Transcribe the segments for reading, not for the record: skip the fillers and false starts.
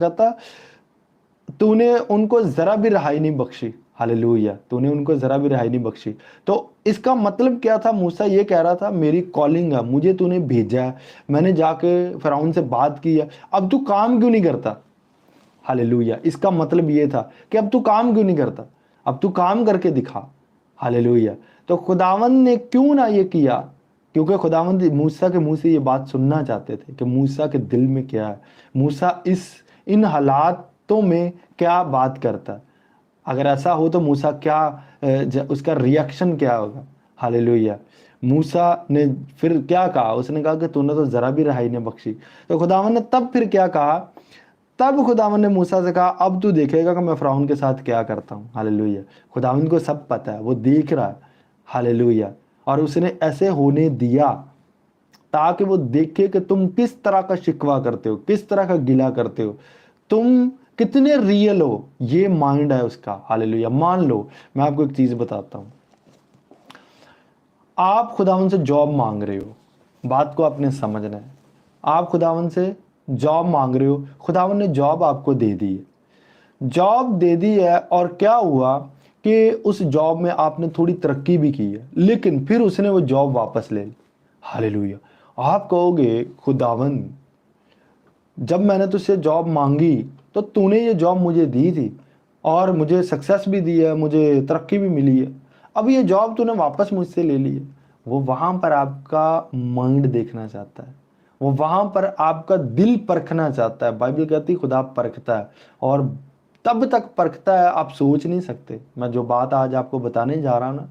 कहता तूने उनको जरा भी रिहाई नहीं बख्शी। हालेलुया, तूने उनको जरा भी रिहाई नहीं बख्शी। तो इसका मतलब क्या था? मूसा ये कह रहा था मेरी कॉलिंग है, मुझे तूने भेजा है, मैंने जाके फिरौन से बात की है, अब तू काम क्यों नहीं करता? हालेलुया, इसका मतलब ये था कि अब तू काम क्यों नहीं करता, अब तू काम करके दिखा। हालेलुया। तो खुदावंद ने क्यों ना ये किया? क्योंकि खुदावंद मूसा के मुंह से ये बात सुनना चाहते थे कि मूसा के दिल में क्या है, मूसा इन हालातों में क्या बात करता है। अगर ऐसा हो तो मूसा क्या उसका रिएक्शन क्या होगा। हालेलुया। मूसा ने फिर क्या कहा? उसने कहा कि तूने तो जरा भी रिहाई नहीं बख्शी। तो खुदावन ने तब फिर क्या कहा? तब खुदावन ने मूसा से कहा अब तू देखेगा कि मैं फिरौन के साथ क्या करता हूँ। हालेलुया। खुदावन को सब पता है, वो देख रहा है। हालेलुया। और उसने ऐसे होने दिया ताकि वो देखे कि तुम किस तरह का शिकवा करते हो, किस तरह का गिला करते हो, तुम कितने रियल हो। ये माइंड है उसका। हालेलुया। मान लो मैं आपको एक चीज बताता हूं, आप खुदावन से जॉब मांग रहे हो, बात को आपने समझना है। आप खुदावन से जॉब मांग रहे हो, खुदावन ने जॉब आपको दे दी है, जॉब दे दी है, और क्या हुआ कि उस जॉब में आपने थोड़ी तरक्की भी की है, लेकिन फिर उसने वो जॉब वापस ले ली। हालेलुया। आप कहोगे खुदावन जब मैंने तुझसे जॉब मांगी तो तूने ये जॉब मुझे दी थी और मुझे सक्सेस भी दी है, मुझे तरक्की भी मिली है, अब ये जॉब तूने वापस मुझसे ले ली है। वो वहां पर आपका माइंड देखना चाहता है, वो वहां पर आपका दिल परखना चाहता है। बाइबल कहती है खुदा परखता है, और तब तक परखता है आप सोच नहीं सकते। मैं जो बात आज आपको बताने जा रहा हूं ना,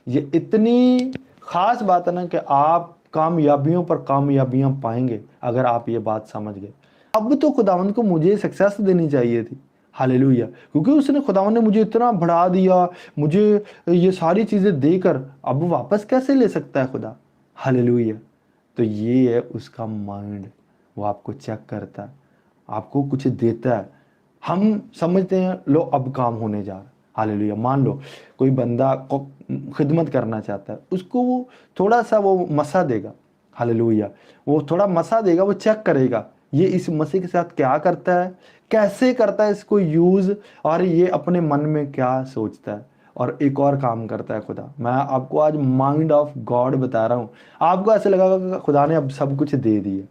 ये इतनी खास बात है ना कि आप कामयाबियों पर कामयाबियां पाएंगे अगर आप ये बात समझ गए। अब तो खुदावंद को मुझे सक्सेस देनी चाहिए थी। हालेलुया। क्योंकि उसने खुदावंद ने मुझे इतना बढ़ा दिया, मुझे ये सारी चीजें देकर अब वापस कैसे ले सकता है खुदा? हालेलुया। तो ये है उसका माइंड, वो आपको चेक करता है, आपको कुछ देता है। हम समझते हैं लो अब काम होने जा रहा है। हालेलुया। मान लो कोई बंदा को खिदमत करना चाहता है, उसको वो थोड़ा सा वो मसा देगा। हालेलुया। वो थोड़ा मसा देगा, वो चेक करेगा ये इस मसीह के साथ क्या करता है, कैसे करता है इसको यूज, और ये अपने मन में क्या सोचता है, और एक और काम करता है खुदा। मैं आपको आज माइंड ऑफ गॉड बता रहा हूं, आपको ऐसे लगेगा कि खुदा ने अब सब कुछ दे दिया।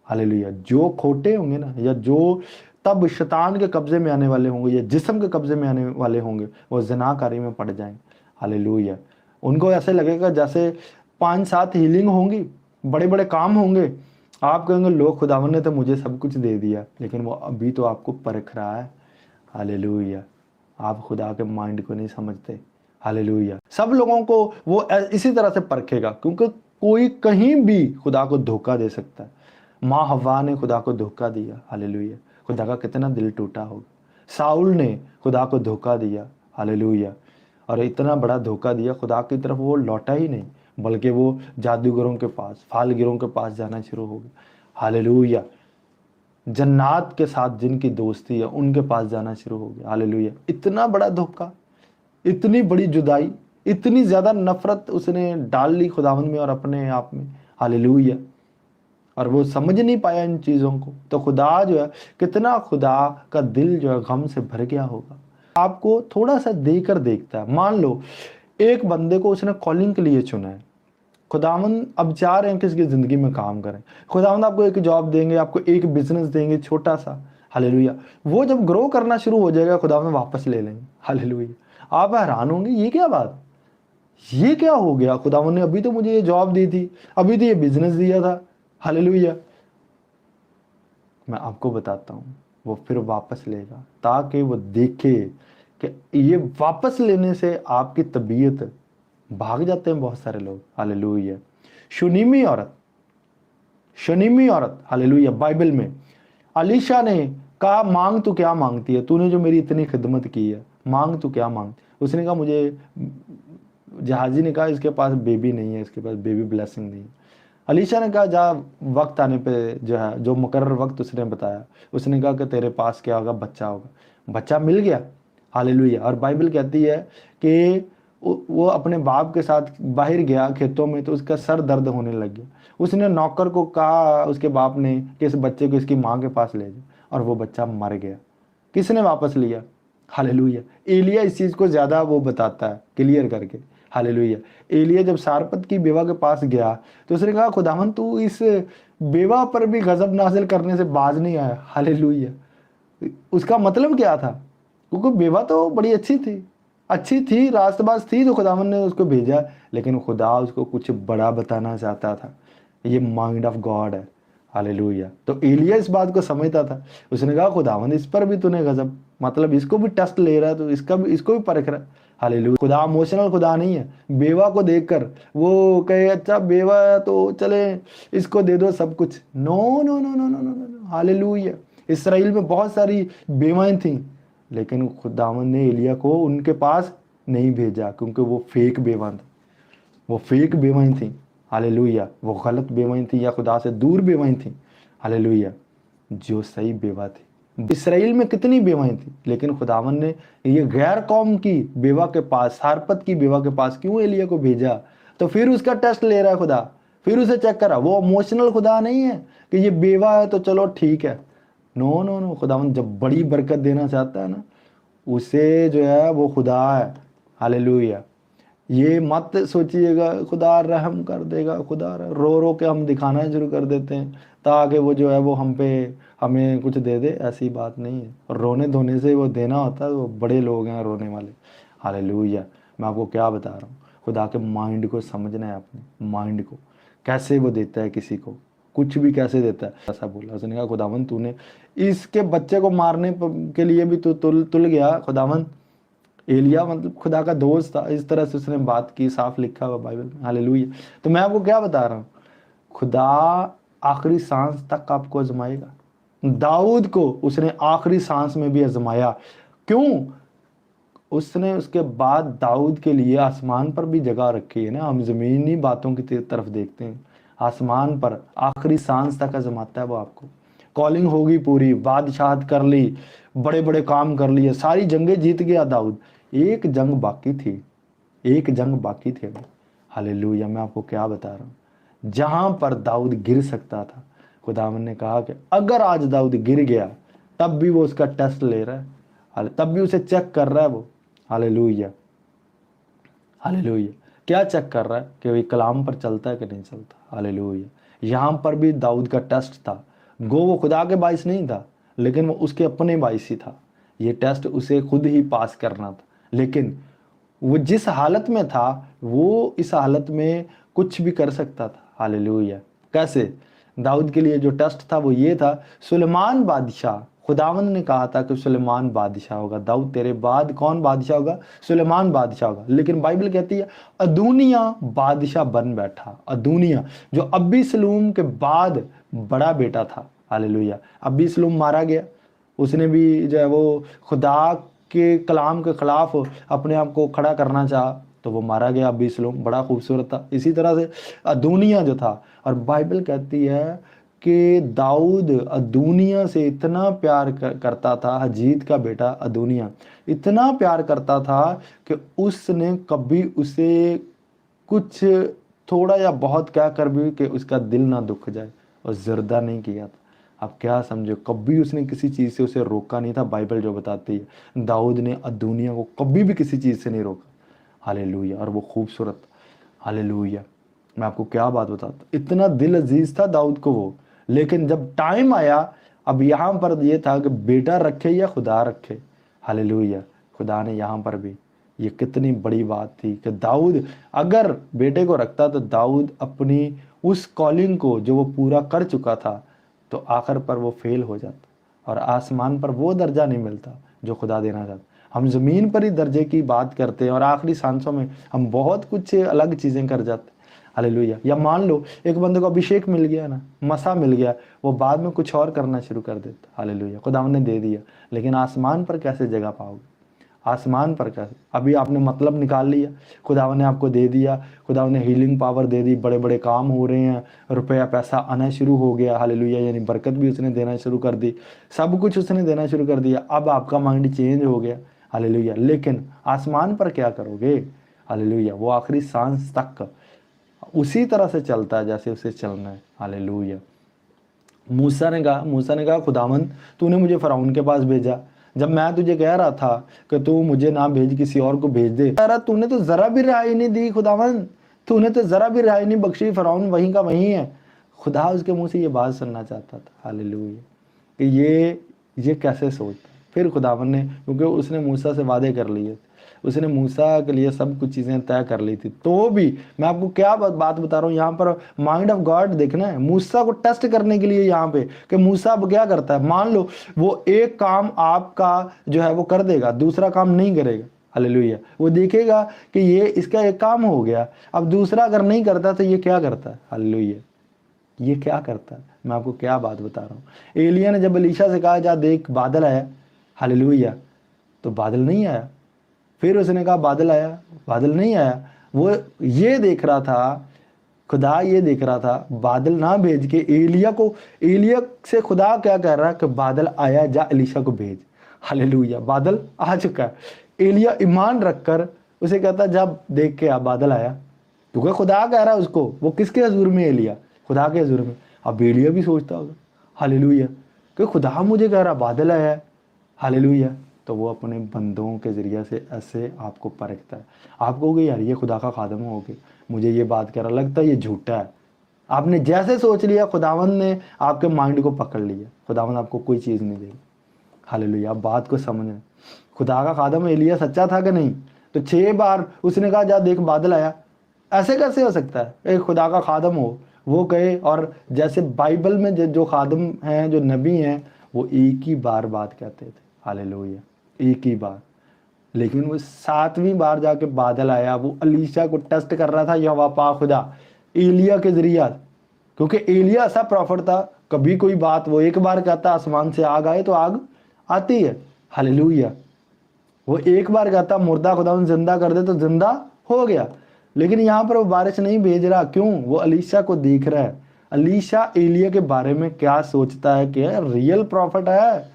हालेलुया। जो खोटे होंगे ना, या जो तब शैतान के कब्जे में आने वाले होंगे, या जिस्म के कब्जे में आने वाले होंगे, वो ज़िनाकारी में पड़ जाएंगे। हालेलुया। उनको ऐसे लगेगा जैसे 5-7 हीलिंग होंगी, बड़े बड़े काम होंगे, आप कहेंगे लो खुदावन ने तो मुझे सब कुछ दे दिया, लेकिन वो अभी तो आपको परख रहा है। हालेलुया। आप खुदा के माइंड को नहीं समझते। हालेलुया। सब लोगों को वो इसी तरह से परखेगा, क्योंकि कोई कहीं भी खुदा को धोखा दे सकता है। माँ हव्वा ने खुदा को धोखा दिया। हालेलुया। खुदा का कितना दिल टूटा होगा। साउल ने खुदा को धोखा दिया। हालेलुया। और इतना बड़ा धोखा दिया, खुदा की तरफ वो लौटा ही नहीं, बल्कि वो जादूगरों के पास, फालगिरों के पास जाना शुरू हो गया। हालेलुया। जन्नात के साथ जिनकी दोस्ती है उनके पास जाना शुरू हो गया। हालेलुया। इतना बड़ा धोखा, इतनी बड़ी जुदाई, इतनी ज्यादा नफरत उसने डाल ली खुदावंद में और अपने आप में। हालेलुया। और वो समझ नहीं पाया इन चीजों को, तो खुदा जो है, कितना खुदा का दिल जो है गम से भर गया होगा। आपको थोड़ा सा देकर देखता है। मान लो एक बंदे को उसने कॉलिंग के लिए चुना है, खुदावंद अब चाह रहे हैं कि इसकी जिंदगी में काम करें। खुदावंद आपको एक जॉब देंगे, आपको एक बिजनेस देंगे छोटा सा। हालेलुया। वो जब ग्रो करना शुरू हो जाएगा खुदावंद वापस ले लेंगे। हालेलुया। आप हैरान होंगे ये क्या बात, ये क्या हो गया? खुदावंद ने अभी तो मुझे ये जॉब दी थी, अभी तो ये बिजनेस दिया था। हालेलुया। मैं आपको बताता हूँ, वो फिर वापस लेगा ताकि वो देखे कि ये वापस लेने से आपकी तबीयत, भाग जाते हैं बहुत सारे लोग। हालेलुया। शुनीमी औरत, शनीमी औरत, हालेलुया, बाइबल में अलीशा ने कहा मांग तू क्या मांगती है, तूने जो मेरी इतनी खिदमत की है, मांग तू क्या मांगती। उसने कहा मुझे, जहाजी ने कहा इसके पास बेबी नहीं है, इसके पास बेबी ब्लेसिंग नहीं है। अलीशा ने कहा जा वक्त आने पे जो है, जो मुकर्रर वक्त उसने बताया, उसने कहा कि तेरे पास क्या होगा, बच्चा होगा। बच्चा मिल गया। हालेलुया। और बाइबल कहती है कि वो अपने बाप के साथ बाहर गया खेतों में, तो उसका सर दर्द होने लग गया। उसने नौकर को कहा, उसके बाप ने, कि इस बच्चे को इसकी माँ के पास ले जाओ। और वो बच्चा मर गया। किसने वापस लिया? हालेलुया। एलिया इस चीज़ को ज़्यादा वो बताता है क्लियर करके। हालेलुया। एलिया जब सारपत की बेवा के पास गया तो उसने कहा खुदावन तू इस बेवा पर भी गजब नाजिल करने से बाज नहीं आया। हालेलुया। उसका मतलब क्या था? क्योंकि बेवा तो बड़ी अच्छी थी, रास्तबाज थी, तो खुदावन ने उसको भेजा, लेकिन खुदा उसको कुछ बड़ा बताना चाहता था। ये माइंड ऑफ गॉड है। हालेलुया। तो एलिया इस बात को समझता था। उसने कहा खुदावन इस पर भी तूने गजब, मतलब इसको भी टेस्ट ले रहा है, तो इसको भी परख रहा है। हालेलुया। खुदा इमोशनल खुदा नहीं है। बेवा को देखकर वो कहे अच्छा बेवा है तो चले इसको दे दो सब कुछ। No no no no no no no. Hallelujah. Israel में बहुत सारी बेवाएं थीं, लेकिन खुदावन ने एलिया को उनके पास नहीं भेजा, क्योंकि वो फेक बेवा थी। वो फेक बेवाएं थी। हालेलुया। वो गलत बेवाएं थी या खुदा से दूर बेवाएं थी। हालेलुया। जो सही बेवा थी। इसराइल में कितनी बेवाएं थी, लेकिन खुदावन ने ये गैर कौम की बेवा के पास, सारपत की बेवा के पास क्यों एलिया को भेजा? तो फिर उसका टेस्ट ले रहा है खुदा, फिर उसे चेक करा। वो इमोशनल खुदा नहीं है कि ये बेवा है तो चलो ठीक है। No no no. खुदावन जब बड़ी बरकत देना चाहता है ना, उसे जो है वो खुदा है। हालेलुया। ये मत सोचिएगा खुदा रहम कर देगा, रो रो के हम दिखाना शुरू कर देते हैं ताकि वो जो है वो हमें कुछ दे दे। ऐसी बात नहीं है। रोने धोने से वो देना होता है, वो बड़े लोग हैं रोने वाले। हालेलुया। मैं आपको क्या बता रहा हूँ, खुदा के माइंड को समझना है, अपने माइंड को कैसे वो देता है, किसी को कुछ भी कैसे देता है। ऐसा बोला उसने, कहा खुदावन तूने इसके बच्चे को मारने के लिए भी तू तुल गया। खुदावन एलिया मतलब खुदा का दोस्त था, इस तरह से उसने बात की, साफ लिखा हुआ बाइबल में। हालेलुया। तो मैं आपको क्या बता रहा हूँ, खुदा आखिरी सांस तक आपको आजमाएगा। दाऊद को उसने आखिरी सांस में भी आजमाया। क्यों? उसने उसके बाद दाऊद के लिए आसमान पर भी जगह रखी है ना। हम जमीनी बातों की तरफ देखते हैं, आसमान पर आखिरी सांस तक आजमाता है वो आपको। कॉलिंग होगी पूरी, बादशाहत कर ली, बड़े बड़े काम कर लिए, सारी जंगें जीत गया दाऊद। एक जंग बाकी थी, एक जंग बाकी थी। हालेलुया। मैं आपको क्या बता रहा हूँ, जहां पर दाऊद गिर सकता था, खुदावन ने कहा कि अगर आज दाऊद गिर गया तब भी वो उसका टेस्ट ले रहा है, तब भी उसे चेक कर रहा है वो। हालेलुया। हालेलुया। क्या चेक कर रहा है कि वो कलाम पर चलता है कि नहीं चलता। हालेलुया। यहाँ पर भी दाऊद का टेस्ट था। वो खुदा के बाइस नहीं था, लेकिन वो उसके अपने बाइस ही था। ये टेस्ट उसे खुद ही पास करना था, लेकिन वो जिस हालत में था वो इस हालत में कुछ भी कर सकता था। हालेलुया। कैसे? दाऊद के लिए जो टेस्ट था वो ये था, सुलेमान बादशाह, खुदावंद ने कहा था कि सुलेमान बादशाह होगा। दाऊद तेरे बाद कौन बादशाह होगा? सुलेमान बादशाह होगा। लेकिन बाइबल कहती है अदूनिया बादशाह बन बैठा। अदूनिया जो अब्बीसलूम के बाद बड़ा बेटा था। हालेलुया। अब्बीसलूम मारा गया, उसने भी जो है वो खुदा के कलाम के खिलाफ अपने आप को खड़ा करना चाहा, तो वो मारा गया। अब्बीसलूम बड़ा खूबसूरत था। इसी तरह से अदूनिया जो था, और बाइबल कहती है कि दाऊद अदूनिया से इतना प्यार करता था, हजीत का बेटा अदूनिया इतना प्यार करता था कि उसने कभी उसे कुछ थोड़ा या बहुत क्या कर भी कि उसका दिल ना दुख जाए और ज़र्दा नहीं किया था। आप क्या समझो, कभी उसने किसी चीज़ से उसे रोका नहीं था। बाइबल जो बताती है दाऊद ने अदूनिया को कभी भी किसी चीज़ से नहीं रोका। हालेलुया। और वो खूबसूरत। हालेलुया। मैं आपको क्या बात बताता, इतना दिल अजीज था दाऊद को वो। लेकिन जब टाइम आया, अब यहाँ पर ये था कि बेटा रखे या खुदा रखे। हालेलुया। खुदा ने यहाँ पर भी, ये कितनी बड़ी बात थी कि दाऊद अगर बेटे को रखता तो दाऊद अपनी उस कॉलिंग को जो वो पूरा कर चुका था, तो आखिर पर वो फेल हो जाता और आसमान पर वो दर्जा नहीं मिलता जो खुदा देना चाहता। हम ज़मीन पर ही दर्जे की बात करते हैं और आखिरी सांसों में हम बहुत कुछ अलग चीज़ें कर जाते हैं। हालेलुया। या मान लो एक बंदे को अभिषेक मिल गया ना, मसा मिल गया, वो बाद में कुछ और करना शुरू कर देता। हालेलुया। खुदा ने दे दिया, लेकिन आसमान पर कैसे जगह पाओगे? आसमान पर कैसे? अभी आपने मतलब निकाल लिया, खुदा ने आपको दे दिया, खुदा ने हीलिंग पावर दे दी, बड़े बड़े काम हो रहे हैं, रुपया पैसा आना शुरू हो गया। हालेलुया। यानी बरकत भी उसने देना शुरू कर दी, सब कुछ उसने देना शुरू कर दिया। अब आपका माइंड चेंज हो गया। हालेलुया। लेकिन आसमान पर क्या करोगे? हालेलुया। वो आखिरी सांस तक उसी तरह से चलता है जैसे उसे चलना है। हालेलुया। मूसा ने कहा खुदावंद तूने मुझे फ़िरौन के पास भेजा, जब मैं तुझे कह रहा था कि तू मुझे ना भेज किसी और को भेज दे, कह रहा तूने तो ज़रा भी रिहाई नहीं दी खुदावंद, तूने तो ज़रा भी रिहाई नहीं बख्शी, फ़िरौन वहीं का वहीं है। खुदा उसके मुंह से ये बात सुनना चाहता था। हालेलुया। कि ये कैसे सोचता। फिर खुदावन ने, क्योंकि उसने मूसा से वादे कर लिए, उसने मूसा के लिए सब कुछ चीज़ें तय कर ली थी, तो भी मैं आपको क्या बात बता रहा हूँ यहाँ पर, माइंड ऑफ गॉड देखना है मूसा को टेस्ट करने के लिए यहाँ पे, कि मूसा अब क्या करता है। मान लो वो एक काम आपका जो है वो कर देगा, दूसरा काम नहीं करेगा। हालेलुया। वो देखेगा कि ये इसका एक काम हो गया, अब दूसरा अगर नहीं करता तो ये क्या करता है। हालेलुया। ये क्या करता है, मैं आपको क्या बात बता रहा हूँ। एलिया ने जब एलीशा से कहा जा देख बादल आया, हालेलुया, तो बादल नहीं आया। फिर उसने कहा बादल आया, बादल नहीं आया। वो ये देख रहा था, खुदा ये देख रहा था बादल ना भेज के एलिया से खुदा क्या कह रहा है कि बादल आया, जा एलीशा को भेज। हालेलुया। बादल आ चुका है। एलिया ईमान रखकर उसे कहता जा देख के आ बादल आया, क्योंकि खुदा कह रहा है उसको। वो किसके हजूर में? एलिया, खुदा के हजूर में। अब एलिया भी सोचता होगा हालेलुया कि खुदा मुझे कह रहा बादल आया है। हालेलुया। तो वो अपने बंदों के ज़रिए से ऐसे आपको परखता है। आप कहोगे यार ये खुदा का खादम हो गया, मुझे ये बात कह रहा, लगता है ये झूठा है। आपने जैसे सोच लिया, खुदावंद ने आपके माइंड को पकड़ लिया, खुदावंद आपको कोई चीज़ नहीं देगी। हालेलुया। आप बात को समझें, खुदा का खादम एलिया सच्चा था कि नहीं? तो 6 बार उसने कहा जा देख बादल आया। ऐसे कैसे हो सकता है एक खुदा का खादम हो वो कहे? और जैसे बाइबल में जो खादम हैं, जो नबी हैं, वो एक ही बार बात कहते थे। हालेलुया। एक ही बार। लेकिन वो 7वीं बार जाके बादल आया, वो अलीशा को टेस्ट कर रहा था यहोवा पाक खुदा एलिया के जरिया, क्योंकि एलिया ऐसा प्रॉफिट था, कभी कोई बात वो एक बार कहता आसमान से आग आए तो आग आती है। हालेलुया। वो एक बार कहता मुर्दा खुदा जिंदा कर दे तो जिंदा हो गया। लेकिन यहाँ पर वो बारिश नहीं भेज रहा, क्यों? वो अलीशा को देख रहा है। अलीशा एलिया के बारे में क्या सोचता है कि रियल प्रॉफिट है।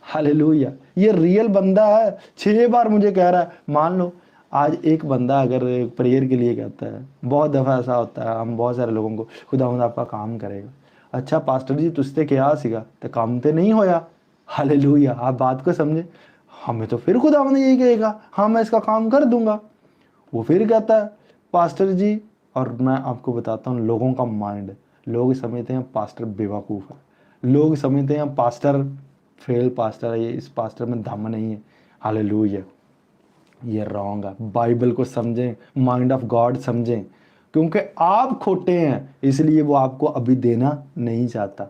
हालेलुया। ये रियल बंदा है, 6 बार मुझे कह रहा है। मान लो आज एक बंदा अगर प्रेयर के लिए कहता है, बहुत दफ़ा ऐसा होता है, हम बहुत सारे लोगों को खुदावंद आपका काम करेगा। अच्छा पास्टर जी तुझसे क्या सीगा तो काम तो नहीं होया। हालेलुया। आप बात को समझे। हमें तो फिर खुदावंद यही कहेगा हाँ मैं इसका काम कर दूंगा। वो फिर कहता है पास्टर जी, और मैं आपको बताता हूँ लोगों का माइंड, लोग समझते हैं पास्टर बेवकूफ़ है, लोग समझते हैं पास्टर फेल पास्टर है, ये इस पास्टर में दम नहीं है। हालेलुया। ये रॉन्ग है। बाइबल को समझें, माइंड ऑफ गॉड समझें, क्योंकि आप खोटे हैं इसलिए वो आपको अभी देना नहीं चाहता।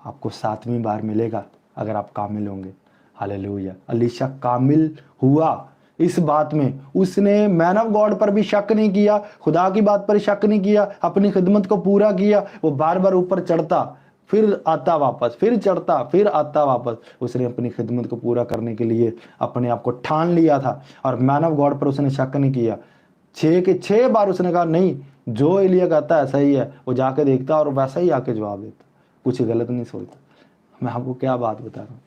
आपको 7वीं बार मिलेगा अगर आप कामिल होंगे। हालेलुया। अलीशा कामिल हुआ इस बात में, उसने मैन ऑफ गॉड पर भी शक नहीं किया, खुदा की बात पर शक नहीं किया, अपनी खिदमत को पूरा किया। वो बार बार ऊपर चढ़ता फिर आता वापस, फिर चढ़ता फिर आता वापस। उसने अपनी खिदमत को पूरा करने के लिए अपने आप को ठान लिया था, और मैन ऑफ गॉड पर उसने शक नहीं किया। 6 के 6 बार उसने कहा नहीं जो एलिया कहता है सही है। वो जाके देखता और वैसा ही आके जवाब देता, कुछ गलत नहीं सोचता। मैं आपको क्या बात बता रहा हूँ,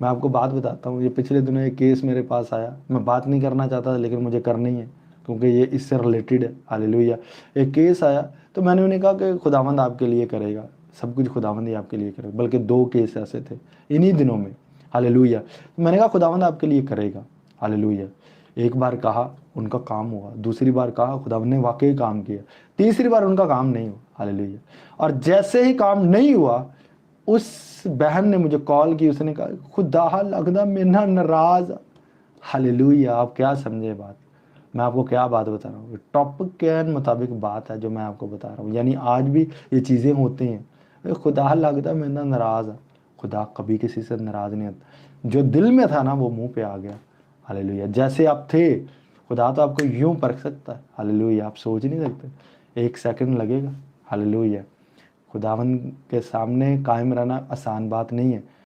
मैं आपको बात बताता हूँ। ये पिछले दिनों एक केस मेरे पास आया, मैं बात नहीं करना चाहता था लेकिन मुझे करनी है क्योंकि ये इससे रिलेटेड है। हालेलुया। एक केस आया तो मैंने उन्हें कहा कि खुदावंद आपके लिए करेगा, सब कुछ खुदावंद ही आपके लिए करेगा। बल्कि 2 केस ऐसे थे इन्हीं दिनों में। हालेलुया। तो मैंने कहा खुदावंद आपके लिए करेगा। हालेलुया। एक बार कहा उनका काम हुआ, दूसरी बार कहा खुदावंद ने वाकई काम किया, तीसरी बार उनका काम नहीं हुआ। हालेलुया। और जैसे ही काम नहीं हुआ उस बहन ने मुझे कॉल की, उसने कहा खुदा लगदा मेरे ना नाराज। हालेलुया। आप क्या समझे बात, मैं आपको क्या बात बता रहा हूँ, टॉपिक के मुताबिक बात है जो मैं आपको बता रहा हूँ। यानी आज भी ये चीज़ें होती हैं, खुदा लगदा मेरे ना नाराज है। खुदा कभी किसी से नाराज नहीं होता, जो दिल में था ना वो मुंह पे आ गया। हालेलुया। जैसे आप थे, खुदा तो आपको यूं परख सकता है। हालेलुया। आप सोच नहीं सकते, 1 सेकंड लगेगा। हालेलुया। खुदावन के सामने कायम रहना आसान बात नहीं है।